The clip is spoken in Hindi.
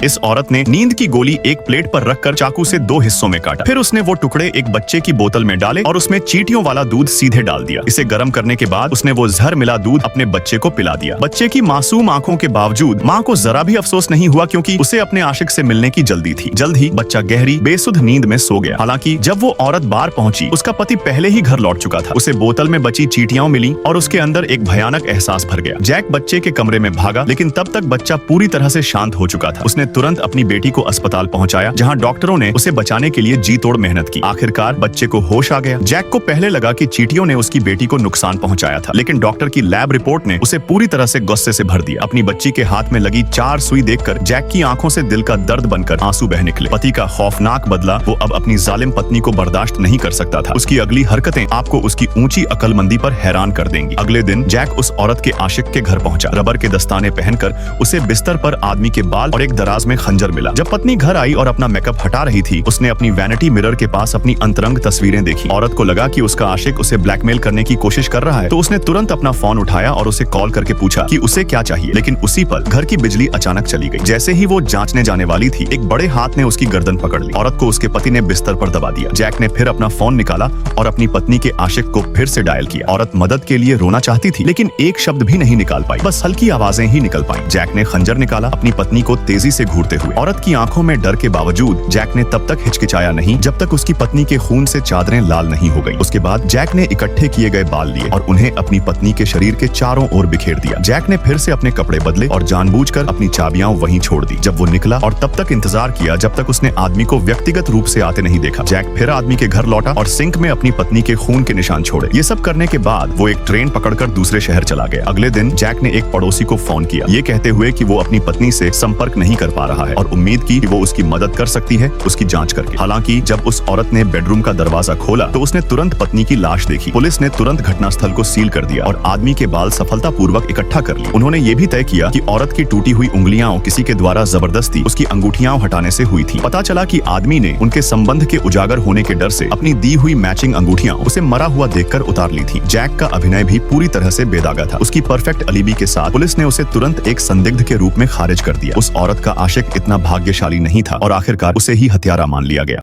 इस औरत ने नींद की गोली एक प्लेट पर रखकर चाकू से 2 हिस्सों में काटा। फिर उसने वो टुकड़े एक बच्चे की बोतल में डाले और उसमें चींटियों वाला दूध सीधे डाल दिया। इसे गर्म करने के बाद उसने वो जहर मिला दूध अपने बच्चे को पिला दिया। बच्चे की मासूम आंखों के बावजूद माँ को जरा भी अफसोस नहीं हुआ, क्योंकि उसे अपने आशिक से मिलने की जल्दी थी। जल्द ही बच्चा गहरी बेसुध नींद में सो गया। हालांकि जब वो औरत बाहर पहुंची, उसका पति पहले ही घर लौट चुका था। उसे बोतल में बची चींटियां मिली और उसके अंदर एक भयानक एहसास भर गया। जैक बच्चे के कमरे में भागा, लेकिन तब तक बच्चा पूरी तरह से शांत हो चुका था। उसने तुरंत अपनी बेटी को अस्पताल पहुंचाया, जहां डॉक्टरों ने उसे बचाने के लिए जी तोड़ मेहनत की। आखिरकार बच्चे को होश आ गया। जैक को पहले लगा कि चींटियों ने उसकी बेटी को नुकसान पहुंचाया था, लेकिन डॉक्टर की लैब रिपोर्ट ने उसे पूरी तरह से गुस्से से भर दिया। अपनी बच्ची के हाथ में लगी 4 सुई देखकर जैक की आंखों से दिल का दर्द बनकर आंसू बह निकले। पति का खौफनाक बदला वो अब अपनी जालिम पत्नी को बर्दाश्त नहीं कर सकता था। उसकी अगली हरकतें आपको उसकी ऊंची अक्लमंदी पर हैरान कर देंगी। अगले दिन जैक उस औरत के आशिक के घर पहुंचा। रबर के दस्ताने पहनकर उसे बिस्तर पर आदमी के बाल और एक दराज में खंजर मिला। जब पत्नी घर आई और अपना मेकअप हटा रही थी, उसने अपनी वैनिटी मिरर के पास अपनी अंतरंग तस्वीरें देखी। औरत को लगा कि उसका आशिक उसे ब्लैकमेल करने की कोशिश कर रहा है, तो उसने तुरंत अपना फोन उठाया और उसे कॉल करके पूछा कि उसे क्या चाहिए। लेकिन उसी पल घर की बिजली अचानक चली गई। जैसे ही वो जांचने जाने वाली थी, एक बड़े हाथ ने उसकी गर्दन पकड़ ली। औरत को उसके पति ने बिस्तर पर दबा दिया। जैक ने फिर अपना फोन निकाला और अपनी पत्नी के आशिक को फिर से डायल किया। औरत मदद के लिए रोना चाहती थी, लेकिन एक शब्द भी नहीं निकाल पाई, बस हल्की आवाजें ही निकल पाई। जैक ने खंजर निकाला, अपनी पत्नी को तेजी से घूरते हुए। औरत की आंखों में डर के बावजूद जैक ने तब तक हिचकिचाया नहीं जब तक उसकी पत्नी के खून से चादरें लाल नहीं हो गई। उसके बाद जैक ने इकट्ठे किए गए बाल लिए और उन्हें अपनी पत्नी के शरीर के चारों ओर बिखेर दिया। जैक ने फिर से अपने कपड़े बदले और जानबूझकर अपनी चाबियां वहीं छोड़ दी। जब वो निकला और तब तक इंतजार किया जब तक उसने आदमी को व्यक्तिगत रूप से आते नहीं देखा। जैक फिर आदमी के घर लौटा और सिंक में अपनी पत्नी के खून के निशान छोड़े। ये सब करने के बाद वो एक ट्रेन पकड़कर दूसरे शहर चला गया। अगले दिन जैक ने एक पड़ोसी को फोन किया, ये कहते हुए कि वो अपनी पत्नी से संपर्क नहीं कर पा रहा है और उम्मीद की कि वो उसकी मदद कर सकती है उसकी जांच करके। हालांकि जब उस औरत ने बेडरूम का दरवाजा खोला तो उसने तुरंत पत्नी की लाश देखी। पुलिस ने तुरंत घटनास्थल को सील कर दिया और आदमी के बाल सफलतापूर्वक इकट्ठा कर लिए। उन्होंने ये भी तय किया कि औरत की टूटी हुई उंगलियां किसी के द्वारा जबरदस्ती उसकी अंगूठियां हटाने से हुई थी। पता चला कि आदमी ने उनके संबंध के उजागर होने के डर से अपनी दी हुई मैचिंग अंगूठियां उसे मरा हुआ देखकर उतार ली थी। जैक का अभिनय भी पूरी तरह से बेदागा था। उसकी परफेक्ट अलीबी के साथ पुलिस ने उसे तुरंत एक संदिग्ध के रूप में खारिज कर दिया। उस औरत का आशिक इतना भाग्यशाली नहीं था और आखिरकार उसे ही हत्यारा मान लिया गया।